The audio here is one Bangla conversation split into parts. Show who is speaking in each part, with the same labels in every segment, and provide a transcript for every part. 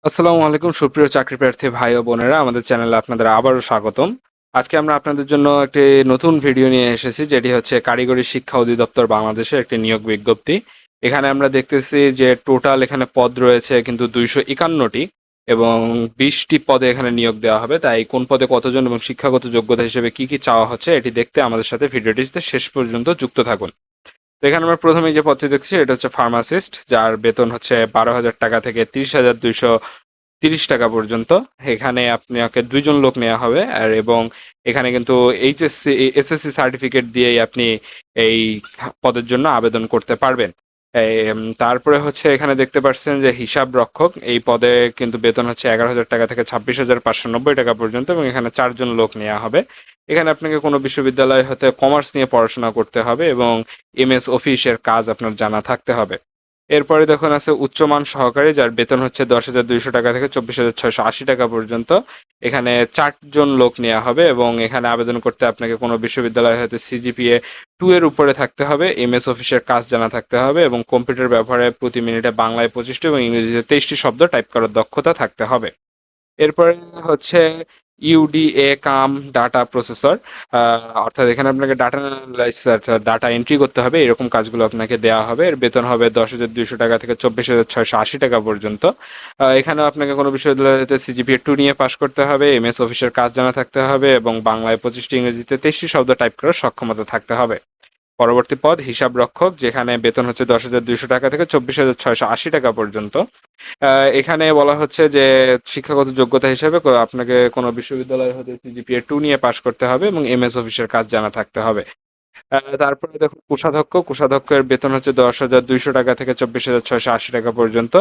Speaker 1: আসসালামু আলাইকুম সুপ্রিয় চাকরি প্রার্থী ভাই ও বোনেরা আমাদের চ্যানেলে আপনাদের আবারও স্বাগতম। আজকে আমরা আপনাদের জন্য একটি নতুন ভিডিও নিয়ে এসেছি যেটি হচ্ছে কারিগরি শিক্ষা অধিদপ্তর বাংলাদেশের একটি নিয়োগ বিজ্ঞপ্তি। এখানে আমরা দেখতেছি যে টোটাল এখানে পদ রয়েছে কিন্তু 251টি এবং 20টি পদে এখানে নিয়োগ দেওয়া হবে। তাই কোন পদে কতজন এবং শিক্ষাগত যোগ্যতা হিসেবে কি চাওয়া হচ্ছে এটি দেখতে আমাদের সাথে ভিডিওটিতে শেষ পর্যন্ত যুক্ত থাকুন। তো এখানে আমরা প্রথমেই যে পদটি দেখছি এটা হচ্ছে ফার্মাসিস্ট, যার বেতন হচ্ছে 12,000 টাকা থেকে 30,230 টাকা পর্যন্ত। এখানে আপনাকে 2 জন লোক নেওয়া হবে এবং এখানে কিন্তু এসএসসি সার্টিফিকেট দিয়েই আপনি এই পদের জন্য আবেদন করতে পারবেন। তারপরে হচ্ছে এখানে দেখতে পাচ্ছেন যে হিসাব রক্ষক, এই পদে কিন্তু বেতন হচ্ছে 11,000 টাকা থেকে 26,590 টাকা পর্যন্ত এবং এখানে 4 জন লোক নেওয়া হবে। এখানে আপনাকে কোনো বিশ্ববিদ্যালয় হতে কমার্স নিয়ে পড়াশোনা করতে হবে এবং এমএস অফিসের কাজ আপনার জানা থাকতে হবে। এরপরে দেখুন আছে উচ্চমান সহকারী, যার বেতন হচ্ছে 10,200 টাকা থেকে 24,680 টাকা পর্যন্ত। এখানে 4 জন লোক নেওয়া হবে এবং এখানে আবেদন করতে আপনাকে কোনো বিশ্ববিদ্যালয় হতে সিজিপিএ 2 এর উপরে থাকতে হবে, এমএস অফিসের কাজ জানা থাকতে হবে এবং কম্পিউটার ব্যবহারে প্রতি মিনিটে বাংলায় 25টি এবং ইংরেজিতে 23টি শব্দ টাইপ করার দক্ষতা থাকতে হবে। এরপরে হচ্ছে ইউডিএ কাম ডাটা প্রসেসর, অর্থাৎ এখানে আপনাকে ডাটা অ্যানালাইস ডাটা এন্ট্রি করতে হবে, এরকম কাজগুলো আপনাকে দেওয়া হবে। এর বেতন হবে 10,200 টাকা থেকে 24,680 টাকা পর্যন্ত। এখানেও আপনাকে কোনো বিশ্ববিদ্যালয়তে সিজিপিএ 2 নিয়ে পাশ করতে হবে, এমএস অফিসের কাজ জানা থাকতে হবে এবং বাংলায় 25টি ইংরেজিতে 23টি শব্দ টাইপ করার সক্ষমতা থাকতে হবে। পরবর্তী পদ হিসাব রক্ষক, যেখানে বেতন হচ্ছে 10,200 টাকা থেকে 24,680 টাকা পর্যন্ত। এখানে বলা হচ্ছে যে শিক্ষাগত যোগ্যতা হিসেবে আপনাকে কোনো বিশ্ববিদ্যালয় হতে সিজিপিএ 2 নিয়ে পাশ করতে হবে এবং এমএস অফিসের কাজ জানা থাকতে হবে। তারপরে দেখুন কোষাধ্যক্ষের বেতন হচ্ছে 10,200 টাকা থেকে 24,680 টাকা পর্যন্ত।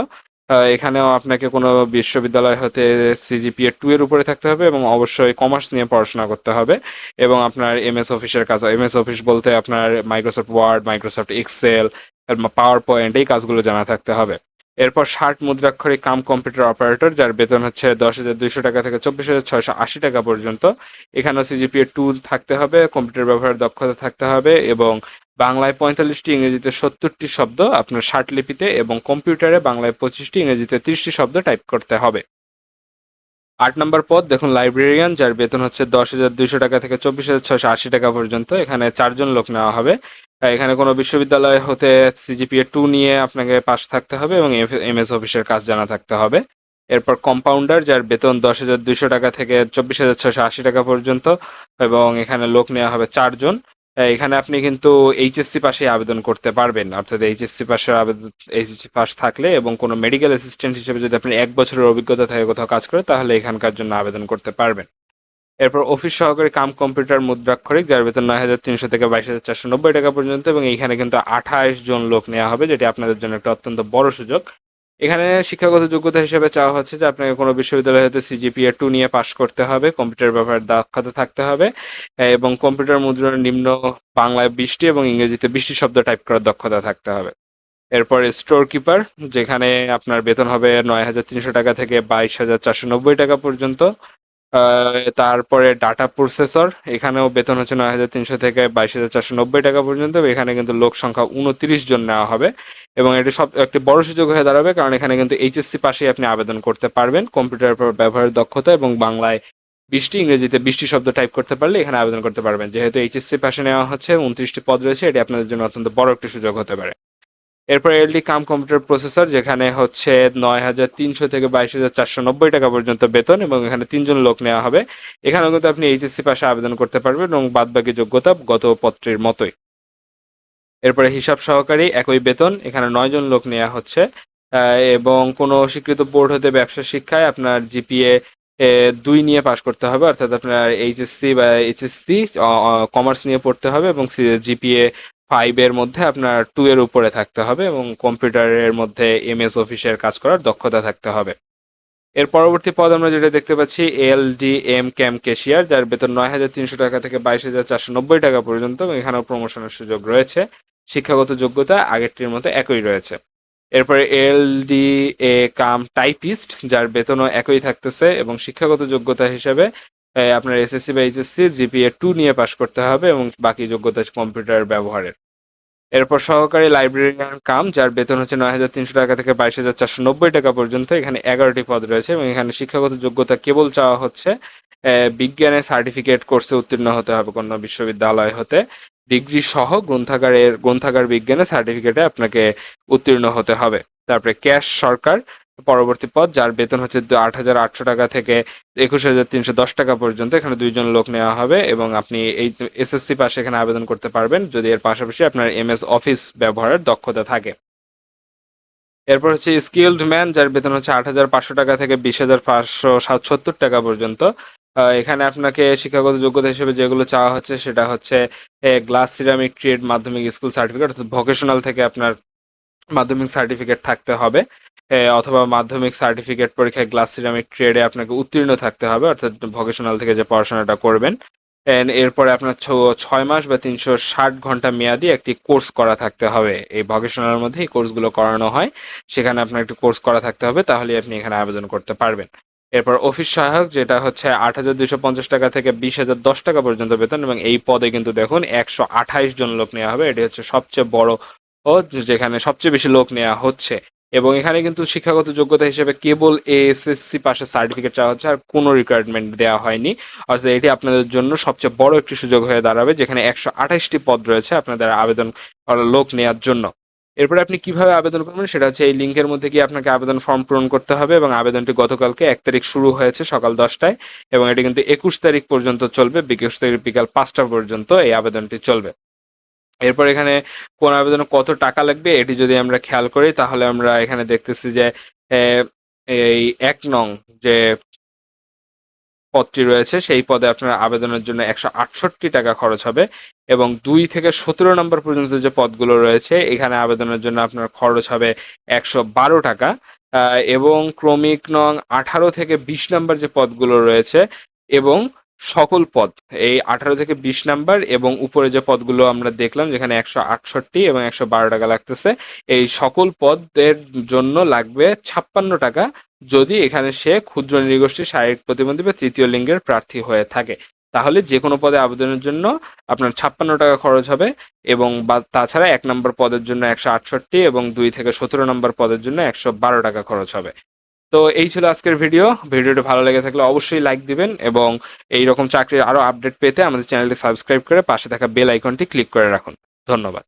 Speaker 1: এখানেও আপনাকে কোনো বিশ্ববিদ্যালয় হতে সিজিপিএ 2 এর উপরে থাকতে হবে এবং অবশ্যই কমার্স নিয়ে পড়াশোনা করতে হবে এবং আপনার এমএস অফিসের কাজ, এমএস অফিস বলতে আপনার Microsoft Word, Microsoft Excel, PowerPoint এই কাজগুলো জানা থাকতে হবে। এরপর 60 মুদ্রাক্ষরিক কাম কম্পিউটার অপারেটর, যার বেতন হচ্ছে 10,200 টাকা থেকে 24,680 টাকা পর্যন্ত। এখানেও সিজিপিএ 2 থাকতে হবে, কম্পিউটার ব্যবহারের দক্ষতা থাকতে হবে এবং বাংলায় 45টি ইংরেজিতে 70টি শব্দ আপনার লিপিতে এবং কম্পিউটারে বাংলায় 25টি ইংরেজিতে 30টি শব্দ টাইপ করতে হবে। 8 নম্বর পদ দেখুন লাইব্রেরিয়ান, যার বেতন হচ্ছে 10,200 টাকা থেকে 24,680 টাকা পর্যন্ত। এখানে 4 জন লোক নেওয়া হবে। এখানে কোনো বিশ্ববিদ্যালয় হতে সিজিপিএ 2 নিয়ে আপনাকে পাশ থাকতে হবে এবং এমএস অফিসের কাজ জানা থাকতে হবে। এরপর কম্পাউন্ডার, যার বেতন 10,200 টাকা থেকে 24,680 টাকা পর্যন্ত এবং এখানে লোক নেওয়া হবে 4 জন। এখানে আপনি কিন্তু এইচএসসি পাশে আবেদন করতে পারবেন, অর্থাৎ এইচএসসি পাস থাকলে এবং কোনো মেডিকেল অ্যাসিস্ট্যান্ট হিসেবে যদি আপনি 1 বছরের অভিজ্ঞতা থাকে কোথাও কাজ করে তাহলে এখানকার জন্য আবেদন করতে পারবেন। এরপর অফিস সহকারী কাম কম্পিউটার মুদ্রাক্ষরিক, যার বেতন 9,300 থেকে 22,490 টাকা পর্যন্ত এবং এইখানে কিন্তু 28 জন লোক নেওয়া হবে, যেটি আপনাদের জন্য একটা অত্যন্ত বড় সুযোগ। এখানে শিক্ষাগত যোগ্যতা হিসেবে চাওয়া হচ্ছে যে আপনাকে কোনো বিশ্ববিদ্যালয় হতে সিজিপিএ 2 নিয়ে পাশ করতে হবে, কম্পিউটার ব্যবহারের দক্ষতা থাকতে হবে এবং কম্পিউটার মুদ্রণ নিম্ন বাংলায় 20টি এবং ইংরেজিতে 20টি শব্দ টাইপ করার দক্ষতা থাকতে হবে। এরপরে স্টোর কিপার, যেখানে আপনার বেতন হবে 9,300 টাকা থেকে 22,490 টাকা পর্যন্ত। তারপরে ডাটা প্রসেসর, এখানেও বেতন হচ্ছে 9,300 থেকে 22,490 টাকা পর্যন্ত। এখানে কিন্তু লোক সংখ্যা 29 জন নেওয়া হবে এবং এটি সব একটি বড় সুযোগ হয়ে দাঁড়াবে, কারণ এখানে কিন্তু এইচএসসি পাশেই আপনি আবেদন করতে পারবেন। কম্পিউটার ব্যবহারের দক্ষতা এবং বাংলায় 20টি ইংরেজিতে 20টি শব্দ টাইপ করতে পারলে এখানে আবেদন করতে পারবেন। যেহেতু এইচএসসি পাশে নেওয়া হচ্ছে, 29টি পদ রয়েছে, এটি আপনাদের জন্য অত্যন্ত বড় একটি সুযোগ হতে পারে। এরপর এলডি কাম কম্পিউটার প্রসেসর, যেখানে হচ্ছে 9,300 থেকে 22,490 টাকা পর্যন্ত বেতন এবং এখানে 3 জন লোক নেওয়া হবে। এখানেও কিন্তু আপনি এইচএসসি পাশে আবেদন করতে পারবেন এবং বাদবাকি যোগ্যতা গত পত্রের মতোই। এরপরে হিসাব সহকারী, একই বেতন, এখানে 9 জন লোক নেওয়া হচ্ছে এবং কোনো স্বীকৃত বোর্ড হতে ব্যবসা শিক্ষায় আপনার জিপিএ 2 নিয়ে পাশ করতে হবে, অর্থাৎ আপনার এইচএসসি বা এইচএসসি কমার্স নিয়ে পড়তে হবে এবং জিপিএ 5 এর মধ্যে আপনার 2 এর উপরে থাকতে হবে এবং কম্পিউটারের মধ্যে এমএস অফিসের কাজ করার দক্ষতা থাকতে হবে। এর পরবর্তী পদ আমরা যেটা দেখতে পাচ্ছি এলডিএম ক্যাম ক্যাশিয়ার, যার বেতন 9,300 টাকা থেকে 22,490 টাকা পর্যন্ত এবং এখানেও প্রমোশনের সুযোগ রয়েছে। শিক্ষাগত যোগ্যতা আগেরটির মতো একই রয়েছে। এরপরে এলডিএ কাম টাইপিস্ট, যার বেতনও একই থাকতেছে এবং শিক্ষাগত যোগ্যতা হিসেবে আপনার এসএসসি বা এইচএসসি জিপিএ 2 নিয়ে পাশ করতে হবে এবং বাকি যোগ্যতা কম্পিউটার ব্যবহারের। এরপর সহকারী লাইব্রেরিয়ান কাম, যার বেতন হচ্ছে 9,300 টাকা থেকে 22,490 টাকা পর্যন্ত। এখানে 11টি পদ রয়েছে এবং এখানে শিক্ষাগত যোগ্যতা কেবল চাওয়া হচ্ছে বিজ্ঞানের সার্টিফিকেট কোর্সে উত্তীর্ণ হতে হবে কোনো বিশ্ববিদ্যালয় হতে। ডিগ্রি সহ গ্রন্থাগার বিজ্ঞানের সার্টিফিকেটে আপনাকে উত্তীর্ণ হতে হবে। তারপরে ক্যাশ সরকার পরবর্তী পদ, যার বেতন হচ্ছে 8,800 টাকা থেকে 21,310 টাকা পর্যন্ত। এখানে 2 জন লোক নেওয়া হবে এবং আপনি এই এসএসসি পাশে এখানে আবেদন করতে পারবেন যদি এর পাশাপাশি আপনার এমএস অফিস ব্যবহারের দক্ষতা থাকে। এরপর হচ্ছে স্কিলড ম্যান, যার বেতন হচ্ছে 8,500 টাকা থেকে 20,570 টাকা পর্যন্ত। এখানে আপনাকে শিক্ষাগত যোগ্যতা হিসেবে যেগুলো চাওয়া হচ্ছে সেটা হচ্ছে গ্লাস সিরামিক ট্রেড মাধ্যমিক স্কুল সার্টিফিকেট, অর্থাৎ ভোকেশনাল থেকে আপনার মাধ্যমিক সার্টিফিকেট থাকতে হবে, অথবা মাধ্যমিক সার্টিফিকেট পরীক্ষায় গ্লাস সিরামিক ট্রেডে আপনাকে উত্তীর্ণ থাকতে হবে, অর্থাৎ ভোকেশনাল থেকে যে পড়াশোনাটা করবেন। এরপরে আপনার 6 মাস বা 360 ঘন্টা মেয়াদি একটি কোর্স করা থাকতে হবে। এই ভোকেশনালের মধ্যে এই কোর্সগুলো করানো হয়, সেখানে আপনার একটি কোর্স করা থাকতে হবে, তাহলে আপনি এখানে আবেদন করতে পারবেন। এরপর অফিস সহায়ক, যেটা হচ্ছে 8,250 টাকা থেকে 20,010 টাকা পর্যন্ত বেতন এবং এই পদে কিন্তু দেখুন 128 জন লোক নেওয়া হবে। এটি হচ্ছে সবচেয়ে বড় ও যেখানে সবচেয়ে বেশি লোক নেওয়া হচ্ছে। এবং এখানে কিন্তু শিক্ষাগত যোগ্যতা হিসেবে কেবল এএসএসসি পাশের সার্টিফিকেট চাওয়া হচ্ছে, আর কোনো রিকোয়ারমেন্ট দেওয়া হয়নি। অর্থাৎ এটি আপনাদের জন্য সবচেয়ে বড় একটি সুযোগ হয়ে দাঁড়াবে, যেখানে 128টি পদ রয়েছে আপনাদের আবেদন লোক নেওয়ার জন্য। এরপরে আপনি কিভাবে আবেদন করবেন সেটা হচ্ছে এই লিঙ্কের মধ্যে গিয়ে আপনাকে আবেদন ফর্ম পূরণ করতে হবে এবং আবেদনটি গতকালকে 1 তারিখ শুরু হয়েছে সকাল 10টায় এবং এটি কিন্তু 21 তারিখ পর্যন্ত চলবে, 21 তারিখ বিকাল 5টা পর্যন্ত এই আবেদনটি চলবে। এরপর এখানে কোন আবেদনে কত টাকা লাগবে এটি যদি আমরা খেয়াল করি, তাহলে আমরা এখানে দেখতেছি যে এই 1 নং যে পদটি রয়েছে সেই পদে আপনার আবেদনের জন্য 168 টাকা খরচ হবে এবং 2 থেকে 17 নম্বর পর্যন্ত যে পদগুলো রয়েছে এখানে আবেদনের জন্য আপনার খরচ হবে 112 টাকা। এবং ক্রমিক নং 18 থেকে 20 নম্বর যে পদগুলো রয়েছে এবং সকল পদ এই 18 থেকে 20 নাম্বার এবং উপরে যে পদগুলো আমরা দেখলাম যেখানে 168 এবং 112 টাকা লাগতেছে, এই সকল পদের জন্য লাগবে 56 টাকা যদি এখানে সে ক্ষুদ্র নৃগোষ্ঠী, শারীরিক প্রতিবন্ধী বা তৃতীয় লিঙ্গের প্রার্থী হয়ে থাকে। তাহলে যে কোনো পদে আবেদনের জন্য আপনার 56 টাকা খরচ হবে এবং তাছাড়া 1 নম্বর পদের জন্য 168 এবং 2 থেকে 17 নম্বর পদের জন্য 112 টাকা খরচ হবে। তো এই ছিল আজকের ভিডিওটি ভালো লেগে থাকলে অবশ্যই লাইক দিবেন এবং এই রকম চাকরির আরো আপডেট পেতে আমাদের চ্যানেলটি সাবস্ক্রাইব করে পাশে থাকা বেল আইকনটি ক্লিক করে রাখুন। ধন্যবাদ।